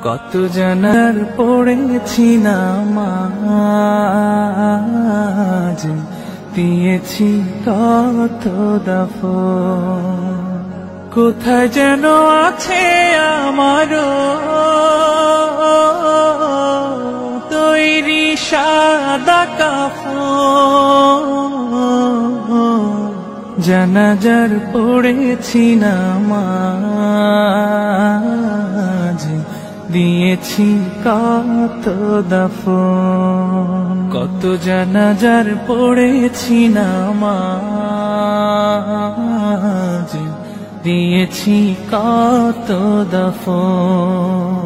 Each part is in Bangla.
কত জানার পড়েছি নামাজ, দিয়েছি কত দাফন। কোথায় যেন আছে আমারও তৈরি সাদা কাফন। জানাজার পড়েছি নামাজ, দিয়েছি কত দাফন। কত জানাজার পড়েছি নামাজ, দিয়েছি কত দাফন।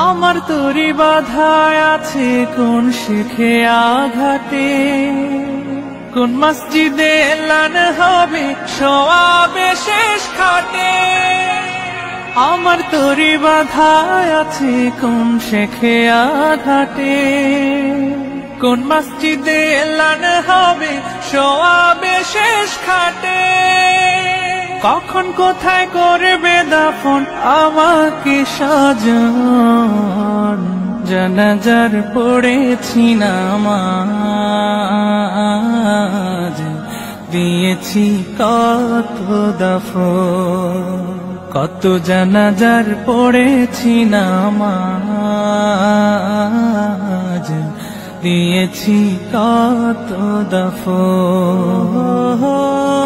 আমার তরি বাধায় আছে কোন শিখে আঘাতে, কোন মসজিদে এলান হবে সওয়াবে শেষ খাটে। আমার তরি বাধায় আছে কোন শেখে আঘাটে, কোন মসজিদে এলান হবে সওয়াবে শেষ খাটে। কখন কোথায় করবে দাফন আমাকে সাজান। জানাজার পড়েছি নামাজ, দিয়েছি কত দাফন। কত জানাজার পড়েছি নামাজ, দিয়েছি কত দাফন।